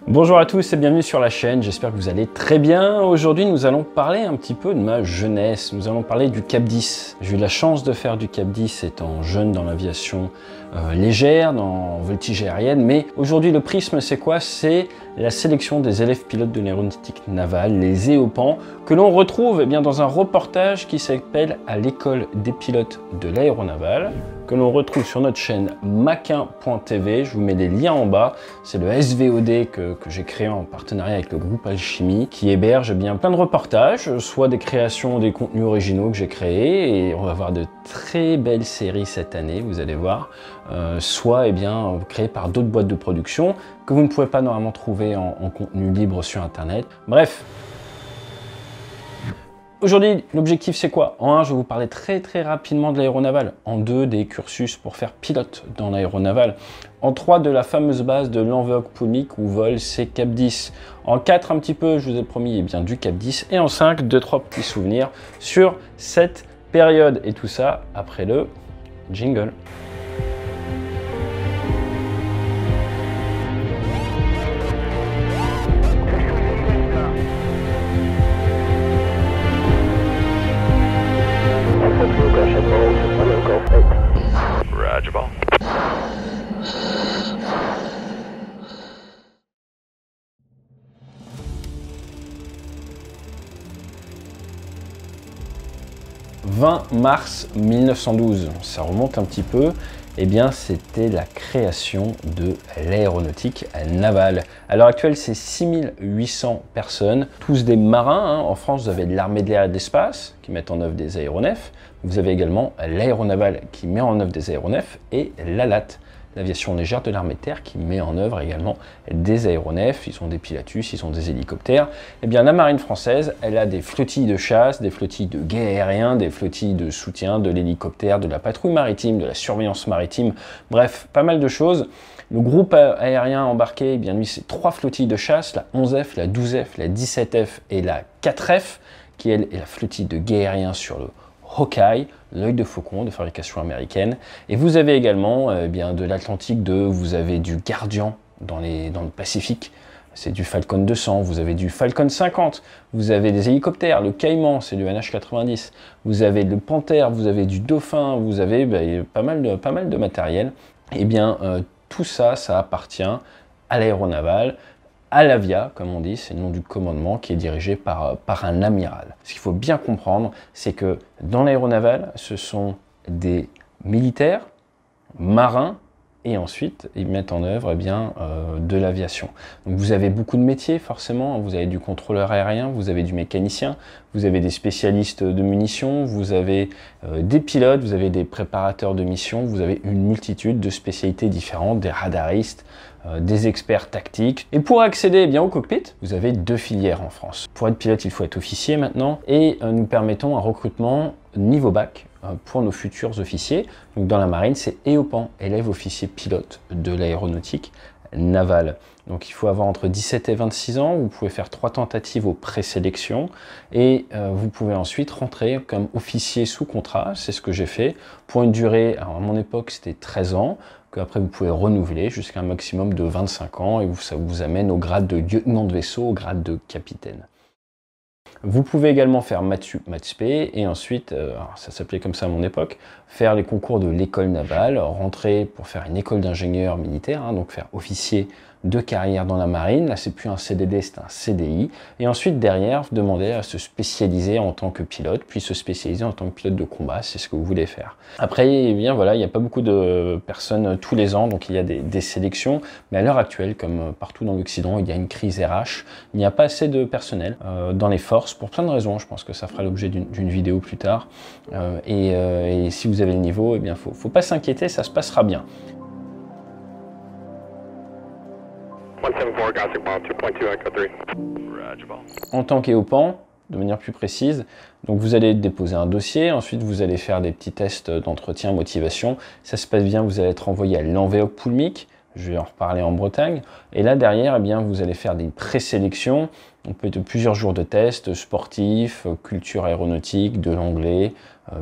Bonjour à tous et bienvenue sur la chaîne, j'espère que vous allez très bien. Aujourd'hui nous allons parler un petit peu de ma jeunesse, nous allons parler du Cap 10. J'ai eu la chance de faire du Cap 10 étant jeune dans l'aviation légère, dans voltige aérienne, mais aujourd'hui le prisme c'est quoi? C'est la sélection des élèves pilotes de l'aéronautique navale, les EOPAN, que l'on retrouve dans un reportage qui s'appelle « À l'école des pilotes de l'aéronavale », que l'on retrouve sur notre chaîne maquin.tv. Je vous mets les liens en bas. C'est le SVOD que j'ai créé en partenariat avec le groupe Alchimie, qui héberge plein de reportages, soit des créations, des contenus originaux que j'ai créés, et on va avoir de très belles séries cette année, vous allez voir, soit créées par d'autres boîtes de production que vous ne pouvez pas normalement trouver en contenu libre sur Internet. Bref. Aujourd'hui, l'objectif c'est quoi? En 1, je vais vous parler très rapidement de l'aéronaval. En 2, des cursus pour faire pilote dans l'aéronaval. En 3, de la fameuse base de l'enveloppe poulmique où vole ces Cap 10. En 4, un petit peu, je vous ai promis, du Cap 10. Et en 5, 2-3 petits souvenirs sur cette période. Et tout ça après le jingle. « 20 mars 1912, ça remonte un petit peu, c'était la création de l'aéronautique navale. À l'heure actuelle, c'est 6800 personnes, tous des marins. En France, vous avez l'armée de l'air et de l'espace qui mettent en œuvre des aéronefs. Vous avez également l'aéronaval qui met en œuvre des aéronefs et l'ALAT, l'aviation légère de l'armée de terre, qui met en œuvre également des aéronefs. Ils ont des Pilatus, ils ont des hélicoptères. La marine française, elle a des flottilles de chasse, des flottilles de guet aérien, des flottilles de soutien, de l'hélicoptère, de la patrouille maritime, de la surveillance maritime, bref, pas mal de choses. Le groupe aérien embarqué, lui, c'est 3 flottilles de chasse, la 11F, la 12F, la 17F et la 4F, qui elle est la flottille de guet aérien sur le Hawkeye, l'œil de faucon de fabrication américaine. Et vous avez également de l'Atlantique 2, vous avez du Guardian dans le Pacifique, c'est du Falcon 200, vous avez du Falcon 50, vous avez des hélicoptères, le Cayman, c'est du NH90, vous avez le Panther, vous avez du Dauphin, vous avez pas mal de matériel. Tout ça, ça appartient à l'aéronaval, à l'AVIA, comme on dit, c'est le nom du commandement qui est dirigé par un amiral. Ce qu'il faut bien comprendre, c'est que dans l'aéronaval, ce sont des militaires, marins, et ensuite, ils mettent en œuvre de l'aviation. Donc vous avez beaucoup de métiers, forcément. Vous avez du contrôleur aérien, vous avez du mécanicien, vous avez des spécialistes de munitions, vous avez des pilotes, vous avez des préparateurs de missions, vous avez une multitude de spécialités différentes, des radaristes, des experts tactiques. Et pour accéder au cockpit, vous avez 2 filières en France. Pour être pilote, il faut être officier maintenant, et nous permettons un recrutement niveau bac pour nos futurs officiers. Donc dans la marine, c'est EOPAN, élève officier pilote de l'aéronautique navale. Donc il faut avoir entre 17 et 26 ans, vous pouvez faire 3 tentatives aux présélections et vous pouvez ensuite rentrer comme officier sous contrat, c'est ce que j'ai fait, pour une durée, alors à mon époque c'était 13 ans, qu'après vous pouvez renouveler jusqu'à un maximum de 25 ans et ça vous amène au grade de lieutenant de vaisseau, au grade de capitaine. Vous pouvez également faire Mathsup, Mathsp et ensuite, ça s'appelait comme ça à mon époque, faire les concours de l'école navale, rentrer pour faire une école d'ingénieur militaire, donc faire officier de carrière dans la marine. Là, c'est plus un CDD, c'est un CDI. Et ensuite, derrière, vous demandez à se spécialiser en tant que pilote, puis se spécialiser en tant que pilote de combat, c'est ce que vous voulez faire. Après, il n'y a pas beaucoup de personnes tous les ans, donc il y a des sélections. Mais à l'heure actuelle, comme partout dans l'Occident, il y a une crise RH. Il n'y a pas assez de personnel dans les forces, pour plein de raisons. Je pense que ça fera l'objet d'une vidéo plus tard. Et si vous avez le niveau, faut pas s'inquiéter, ça se passera bien. En tant qu'EOPAN, de manière plus précise, donc vous allez déposer un dossier, ensuite vous allez faire des petits tests d'entretien, motivation. Ça se passe bien, vous allez être envoyé à l'enveloppe poulmique, je vais en reparler en Bretagne. Et là derrière, vous allez faire des présélections, on peut être plusieurs jours de tests sportifs, culture aéronautique, de l'anglais,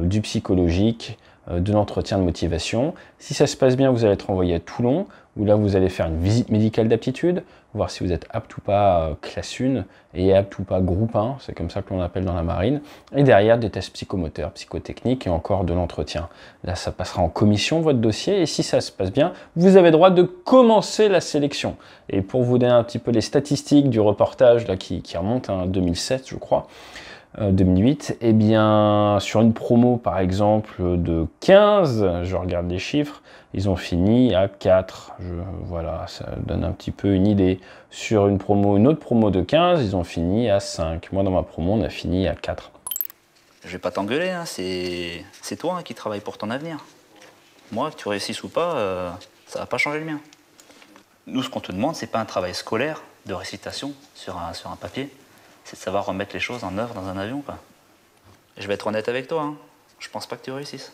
du psychologique, de l'entretien de motivation. Si ça se passe bien, vous allez être envoyé à Toulon, où là vous allez faire une visite médicale d'aptitude, voir si vous êtes apte ou pas classe 1 et apte ou pas groupe 1, c'est comme ça que l'on appelle dans la marine. Et derrière, des tests psychomoteurs, psychotechniques et encore de l'entretien. Là, ça passera en commission, votre dossier, et si ça se passe bien, vous avez droit de commencer la sélection. Et pour vous donner un petit peu les statistiques du reportage là, qui remonte à 2007, je crois, 2008, eh bien, sur une promo, par exemple, de 15, je regarde les chiffres, ils ont fini à 4. Voilà, ça donne un petit peu une idée. Sur une autre promo de 15, ils ont fini à 5. Moi, dans ma promo, on a fini à 4. Je vais pas t'engueuler, hein, c'est toi qui travailles pour ton avenir. Moi, que tu réussisses ou pas, ça va pas changer le mien. Nous, ce qu'on te demande, c'est pas un travail scolaire de récitation sur un papier. C'est de savoir remettre les choses en œuvre dans un avion, quoi. Je vais être honnête avec toi, hein. Je pense pas que tu réussisses.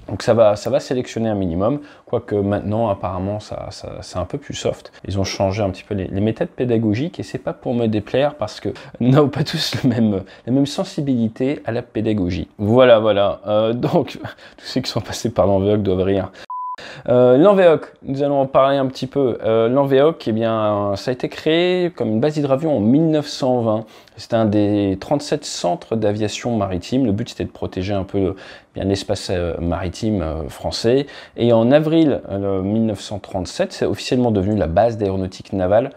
Donc ça va sélectionner un minimum, quoique maintenant apparemment c'est un peu plus soft. Ils ont changé un petit peu les méthodes pédagogiques et c'est pas pour me déplaire parce que nous n'avons pas tous la même sensibilité à la pédagogie. Voilà. Donc tous ceux qui sont passés par l'enveloppe doivent rire. L'Enveoc, nous allons en parler un petit peu. L'Enveoc, eh bien, ça a été créé comme une base hydravion en 1920. C'était un des 37 centres d'aviation maritime. Le but, c'était de protéger un peu l'espace maritime français. Et en avril 1937, c'est officiellement devenu la base d'aéronautique navale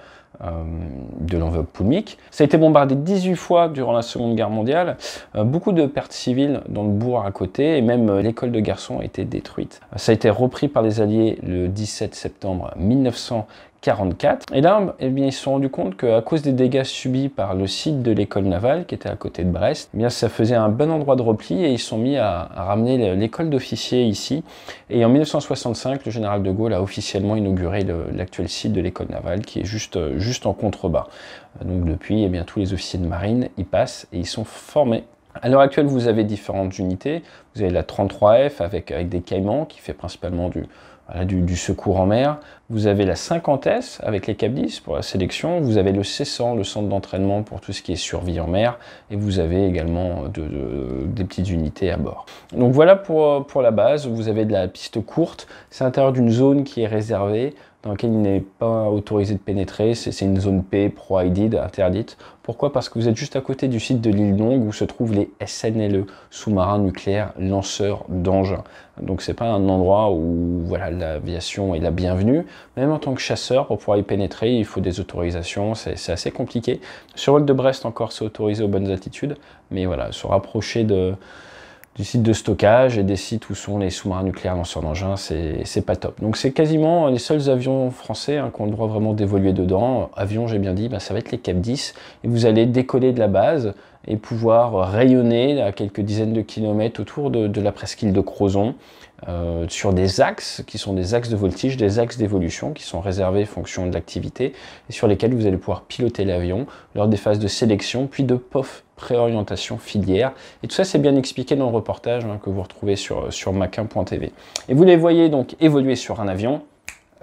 de l'enveloppe Poulmic. Ça a été bombardé 18 fois durant la Seconde Guerre mondiale, beaucoup de pertes civiles dans le bourg à côté, et même l'école de garçons a été détruite. Ça a été repris par les Alliés le 17 septembre 1944, et là, eh bien, ils se sont rendus compte qu'à cause des dégâts subis par le site de l'école navale, qui était à côté de Brest, eh bien, ça faisait un bon endroit de repli, et ils se sont mis à ramener l'école d'officiers ici. Et en 1965, le général de Gaulle a officiellement inauguré l'actuel site de l'école navale, qui est juste en contrebas. Donc depuis, eh bien, tous les officiers de marine y passent et ils sont formés. À l'heure actuelle, vous avez différentes unités. Vous avez la 33F avec des caïmans qui fait principalement du secours en mer. Vous avez la 50S avec les CAP 10 pour la sélection. Vous avez le C100, le centre d'entraînement pour tout ce qui est survie en mer. Et vous avez également des petites unités à bord. Donc voilà pour la base. Vous avez de la piste courte. C'est à l'intérieur d'une zone qui est réservée, dans laquelle il n'est pas autorisé de pénétrer. C'est une zone P, prohibited, interdite. Pourquoi? Parce que vous êtes juste à côté du site de l'île Longue où se trouvent les SNLE, sous-marins nucléaires lanceurs d'engins. Donc c'est pas un endroit où voilà, l'aviation est la bienvenue. Même en tant que chasseur, pour pouvoir y pénétrer, il faut des autorisations, c'est assez compliqué. Sur le vol de Brest encore, c'est autorisé aux bonnes attitudes, mais voilà, se rapprocher du site de stockage et des sites où sont les sous-marins nucléaires lanceurs d'engins, c'est pas top. Donc c'est quasiment les seuls avions français qui ont le droit vraiment d'évoluer dedans. Avions, j'ai bien dit, ça va être les CAP 10, et vous allez décoller de la base et pouvoir rayonner à quelques dizaines de kilomètres autour de la presqu'île de Crozon, sur des axes qui sont des axes de voltige, des axes d'évolution qui sont réservés en fonction de l'activité et sur lesquels vous allez pouvoir piloter l'avion lors des phases de sélection puis de POF, préorientation filière. Et tout ça, c'est bien expliqué dans le reportage que vous retrouvez sur maquin.tv. Et vous les voyez donc évoluer sur un avion,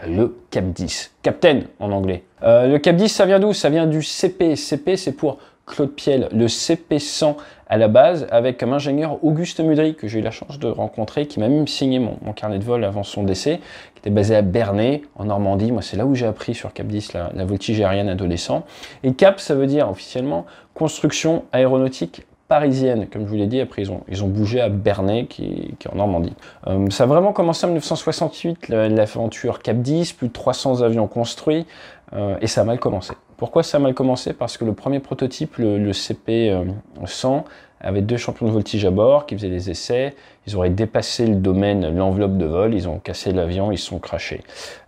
le CAP 10, Captain en anglais. Le CAP 10, ça vient d'où? Ça vient du CP. CP, c'est pour Claude Piel, le CP100 à la base, avec comme ingénieur Auguste Mudry, que j'ai eu la chance de rencontrer, qui m'a même signé mon carnet de vol avant son décès, qui était basé à Bernay, en Normandie. Moi, c'est là où j'ai appris sur CAP 10 la voltige aérienne adolescent. Et CAP, ça veut dire officiellement construction aéronautique parisienne, comme je vous l'ai dit. Après ils ont bougé à Bernay qui est en Normandie. Ça a vraiment commencé en 1968, l'aventure CAP 10, plus de 300 avions construits, et ça a mal commencé. Pourquoi ça a mal commencé? Parce que le premier prototype, le CP100, avait 2 champions de voltige à bord qui faisaient des essais. Ils auraient dépassé le domaine, l'enveloppe de vol, ils ont cassé l'avion, ils se sont crashés.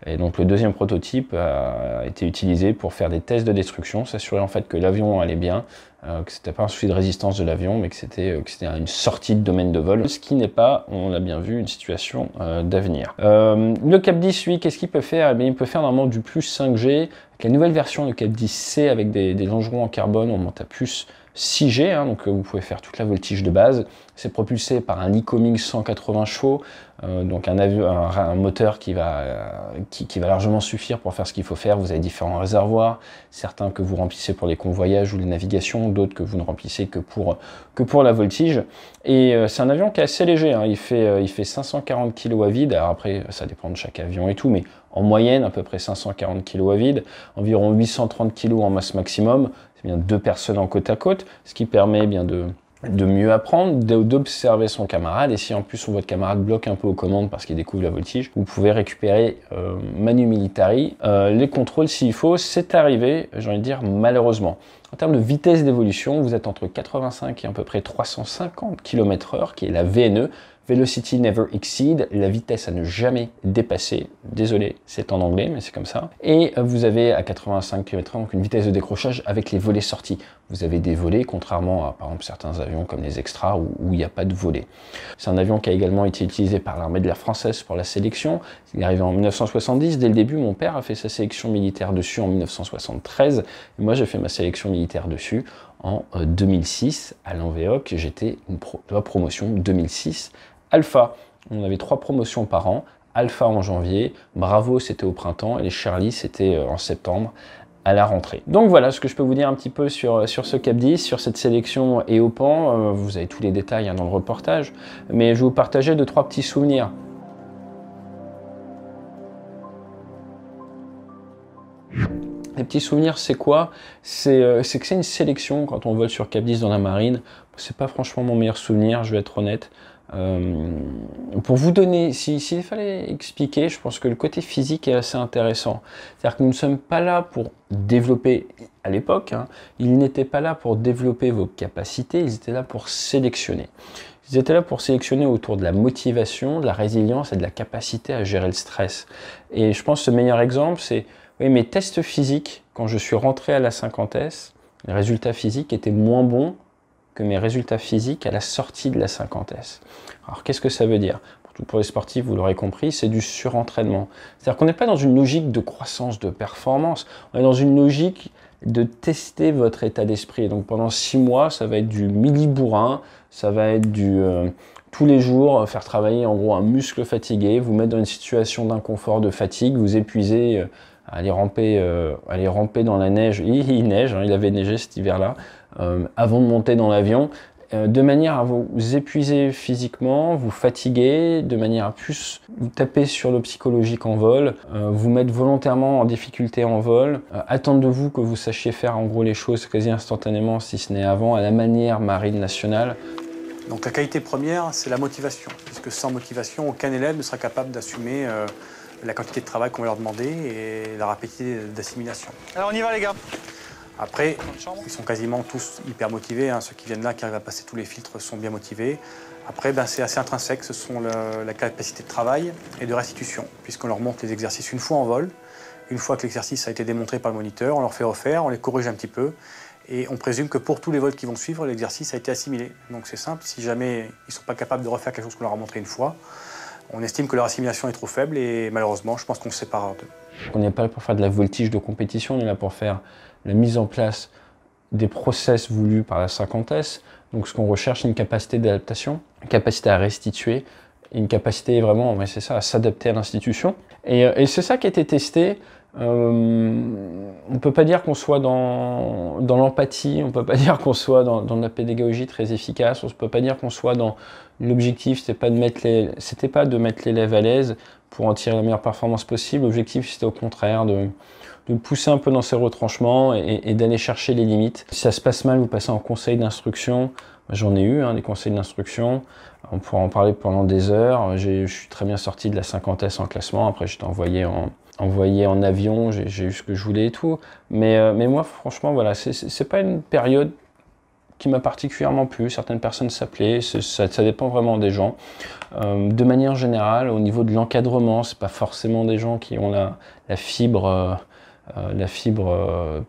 Et donc le deuxième prototype a été utilisé pour faire des tests de destruction, s'assurer en fait que l'avion allait bien, que c'était pas un souci de résistance de l'avion, mais que c'était une sortie de domaine de vol, ce qui n'est pas, on l'a bien vu, une situation d'avenir. Le CAP 10, lui, qu'est-ce qu'il peut faire? Eh bien, il peut faire normalement du plus 5G. Avec la nouvelle version de CAP 10C avec des longerons en carbone, on monte à plus 6G, donc vous pouvez faire toute la voltige de base. C'est propulsé par un e-coming 180 chevaux, donc un moteur qui va largement suffire pour faire ce qu'il faut faire. Vous avez différents réservoirs, certains que vous remplissez pour les convoyages ou les navigations, d'autres que vous ne remplissez que pour la voltige. Et c'est un avion qui est assez léger, hein. Il fait 540 kg à vide. Alors après, ça dépend de chaque avion et tout, mais en moyenne, à peu près 540 kg à vide, environ 830 kg en masse maximum. C'est bien 2 personnes en côte à côte, ce qui permet bien de mieux apprendre, d'observer son camarade, et si en plus votre camarade bloque un peu aux commandes parce qu'il découvre la voltige, vous pouvez récupérer manu militari les contrôles s'il faut. C'est arrivé, j'ai envie de dire malheureusement. En termes de vitesse d'évolution, vous êtes entre 85 et à peu près 350 km/h, qui est la VNE, Velocity Never Exceed, la vitesse à ne jamais dépasser. Désolé, c'est en anglais, mais c'est comme ça. Et vous avez à 85 km/h, donc une vitesse de décrochage avec les volets sortis. Vous avez des volets, contrairement à, par exemple, certains avions comme les Extras, où il n'y a pas de volets. C'est un avion qui a également été utilisé par l'armée de l'air française pour la sélection. Il est arrivé en 1970. Dès le début, mon père a fait sa sélection militaire dessus en 1973. Et moi, j'ai fait ma sélection militaire dessus en 2006 à l'Envéoc. J'étais une promotion 2006 Alpha. On avait 3 promotions par an. Alpha en janvier, Bravo c'était au printemps et les Charlie c'était en septembre à la rentrée. Donc voilà ce que je peux vous dire un petit peu sur ce Cap 10, sur cette sélection EOPAN. Vous avez tous les détails dans le reportage, mais je vais vous partager 2-3 petits souvenirs. Les petits souvenirs, c'est quoi? C'est que c'est une sélection quand on vole sur Cap 10 dans la marine. C'est pas franchement mon meilleur souvenir, je vais être honnête. Pour vous donner, s'il fallait expliquer, je pense que le côté physique est assez intéressant. C'est-à-dire que nous ne sommes pas là pour développer, à l'époque, hein, ils n'étaient pas là pour développer vos capacités, ils étaient là pour sélectionner. Ils étaient là pour sélectionner autour de la motivation, de la résilience et de la capacité à gérer le stress. Et je pense que le meilleur exemple, c'est oui, mes tests physiques, quand je suis rentré à la 50S, les résultats physiques étaient moins bons que mes résultats physiques à la sortie de la 50S. Alors qu'est-ce que ça veut dire? Pour les sportifs, vous l'aurez compris, c'est du surentraînement. C'est-à-dire qu'on n'est pas dans une logique de croissance, de performance, on est dans une logique de tester votre état d'esprit. Donc pendant 6 mois, ça va être du mili-bourrin, ça va être du tous les jours, faire travailler en gros un muscle fatigué, vous mettre dans une situation d'inconfort, de fatigue, vous épuiser, aller ramper dans la neige. Il neige, hein, il avait neigé cet hiver-là, avant de monter dans l'avion, de manière à vous épuiser physiquement, vous fatiguer, de manière à plus vous taper sur le psychologique en vol, vous mettre volontairement en difficulté en vol, attendre de vous que vous sachiez faire en gros les choses quasi instantanément, si ce n'est avant, à la manière marine nationale. Donc la qualité première, c'est la motivation, puisque sans motivation, aucun élève ne sera capable d'assumer la quantité de travail qu'on va leur demander et la rapidité d'assimilation. Alors on y va les gars. Après, ils sont quasiment tous hyper motivés, hein. Ceux qui viennent là, qui arrivent à passer tous les filtres, sont bien motivés. Après, c'est assez intrinsèque, ce sont la capacité de travail et de restitution, puisqu'on leur montre les exercices une fois en vol. Une fois que l'exercice a été démontré par le moniteur, on leur fait refaire, on les corrige un petit peu, et on présume que pour tous les vols qui vont suivre, l'exercice a été assimilé. Donc c'est simple, si jamais ils ne sont pas capables de refaire quelque chose qu'on leur a montré une fois, on estime que leur assimilation est trop faible et malheureusement, je pense qu'on se sépare d'eux. On n'est pas là pour faire de la voltige de compétition, on est là pour faire la mise en place des process voulus par la 50S. Donc ce qu'on recherche, c'est une capacité d'adaptation, une capacité à restituer, une capacité vraiment, mais c'est ça, à s'adapter à l'institution. Et c'est ça qui a été testé. On ne peut pas dire qu'on soit dans l'empathie, on ne peut pas dire qu'on soit dans la pédagogie très efficace, on ne peut pas dire qu'on soit dans l'objectif, c'était pas de mettre l'élève à l'aise pour en tirer la meilleure performance possible. L'objectif, c'était au contraire de le pousser un peu dans ses retranchements et d'aller chercher les limites. Si ça se passe mal, vous passez en conseil d'instruction. J'en ai eu des conseils d'instruction. On pourra en parler pendant des heures. Je suis très bien sorti de la 50S en classement. Après, j'étais envoyé en avion. J'ai eu ce que je voulais et tout. Mais moi, franchement, voilà, c'est pas une période qui m'a particulièrement plu. Certaines personnes s'appelaient. Ça dépend vraiment des gens. De manière générale, au niveau de l'encadrement, c'est pas forcément des gens qui ont la fibre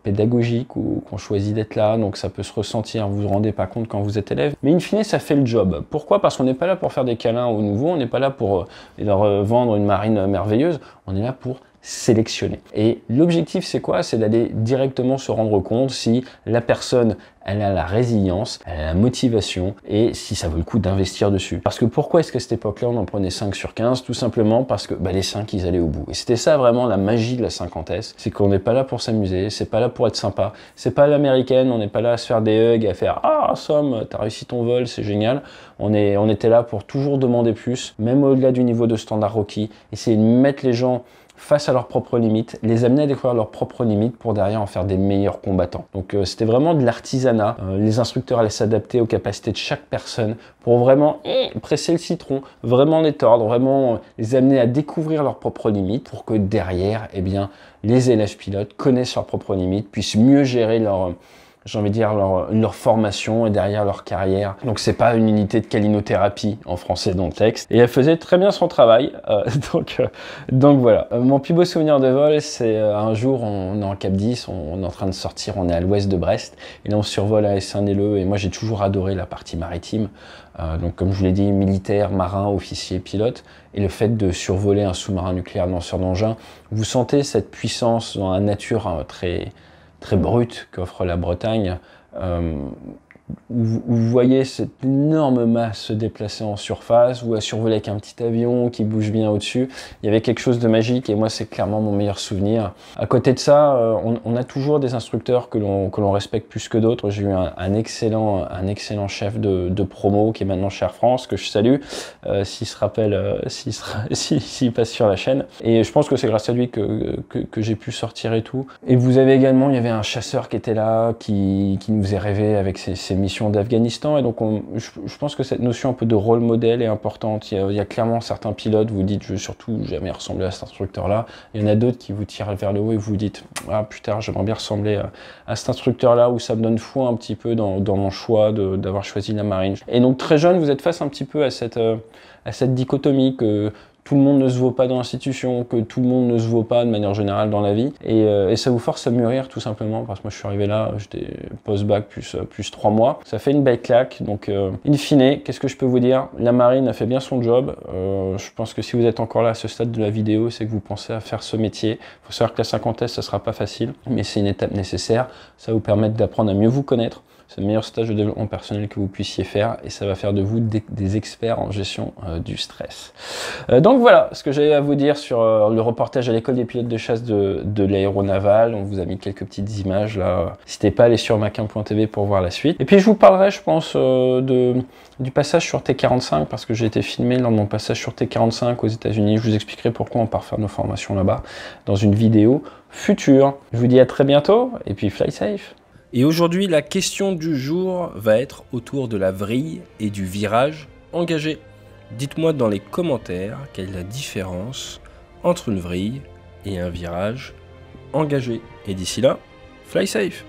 pédagogique ou qu'on choisit d'être là, donc ça peut se ressentir, vous vous rendez pas compte quand vous êtes élève, mais in fine ça fait le job. Pourquoi? Parce qu'on n'est pas là pour faire des câlins aux nouveaux, on n'est pas là pour leur vendre une marine merveilleuse, on est là pour sélectionner. Et l'objectif, c'est quoi? C'est d'aller directement se rendre compte si la personne, elle a la résilience, elle a la motivation et si ça vaut le coup d'investir dessus. Parce que pourquoi est-ce qu'à cette époque-là, on en prenait 5 sur 15? Tout simplement parce que les 5, ils allaient au bout. Et c'était ça vraiment la magie de la cinquantesse, c'est qu'on n'est pas là pour s'amuser, c'est pas là pour être sympa, c'est pas l'américaine, on n'est pas là à se faire des hugs, à faire « Ah, Somme, t'as réussi ton vol, c'est génial ». On était là pour toujours demander plus, même au-delà du niveau de standard requis, essayer de mettre les gens face à leurs propres limites, les amener à découvrir leurs propres limites pour derrière en faire des meilleurs combattants. Donc c'était vraiment de l'artisanat. Les instructeurs allaient s'adapter aux capacités de chaque personne pour vraiment presser le citron, vraiment les tordre, vraiment les amener à découvrir leurs propres limites pour que derrière, eh bien, les élèves pilotes connaissent leurs propres limites, puissent mieux gérer j'ai envie de dire leur formation et derrière leur carrière. Donc c'est pas une unité de calinothérapie en français dans le texte. Et elle faisait très bien son travail. Donc voilà. Mon plus beau souvenir de vol, c'est un jour, on est en Cap 10, on est en train de sortir, on est à l'ouest de Brest. Et là on survole à Saint-Néleux. Et moi j'ai toujours adoré la partie maritime. Donc comme je vous l'ai dit, militaire, marin, officier, pilote. Et le fait de survoler un sous-marin nucléaire lanceur d'engins, vous sentez cette puissance dans la nature très brute qu'offre la Bretagne, où vous voyez cette énorme masse se déplacer en surface, ou à survoler avec un petit avion qui bouge bien au-dessus. Il y avait quelque chose de magique et moi c'est clairement mon meilleur souvenir. À côté de ça, on a toujours des instructeurs que l'on respecte plus que d'autres. J'ai eu un excellent chef de promo qui est maintenant chez Air France, que je salue, s'il se rappelle, s'il passe sur la chaîne. Et je pense que c'est grâce à lui que j'ai pu sortir et tout. Et vous avez également, il y avait un chasseur qui était là, qui nous faisait rêver avec ses missions d'Afghanistan, et donc je pense que cette notion un peu de rôle modèle est importante. Il y a clairement certains pilotes, vous dites je veux surtout jamais ressembler à cet instructeur-là. Il y en a d'autres qui vous tirent vers le haut et vous dites ah putain, j'aimerais bien ressembler à cet instructeur-là, où ça me donne foi un petit peu dans mon choix d'avoir choisi la marine. Et donc très jeune, vous êtes face un petit peu à cette dichotomie que tout le monde ne se vaut pas dans l'institution, que tout le monde ne se vaut pas de manière générale dans la vie. Et ça vous force à mûrir tout simplement, parce que moi je suis arrivé là, j'étais post-bac plus 3 mois. Ça fait une belle claque, donc in fine, qu'est-ce que je peux vous dire? La marine a fait bien son job. Je pense que si vous êtes encore là à ce stade de la vidéo, c'est que vous pensez à faire ce métier. Il faut savoir que la cinquantaine, ça sera pas facile, mais c'est une étape nécessaire. Ça va vous permettre d'apprendre à mieux vous connaître. C'est le meilleur stage de développement personnel que vous puissiez faire et ça va faire de vous des experts en gestion du stress. Donc voilà ce que j'avais à vous dire sur le reportage à l'école des pilotes de chasse de l'aéronaval. On vous a mis quelques petites images là. N'hésitez pas à aller sur maquin.tv pour voir la suite. Et puis je vous parlerai, je pense, du passage sur T45 parce que j'ai été filmé lors de mon passage sur T45 aux États-Unis. Je vous expliquerai pourquoi on part faire nos formations là-bas dans une vidéo future. Je vous dis à très bientôt et puis fly safe. Et aujourd'hui, la question du jour va être autour de la vrille et du virage engagé. Dites-moi dans les commentaires quelle est la différence entre une vrille et un virage engagé. Et d'ici là, fly safe!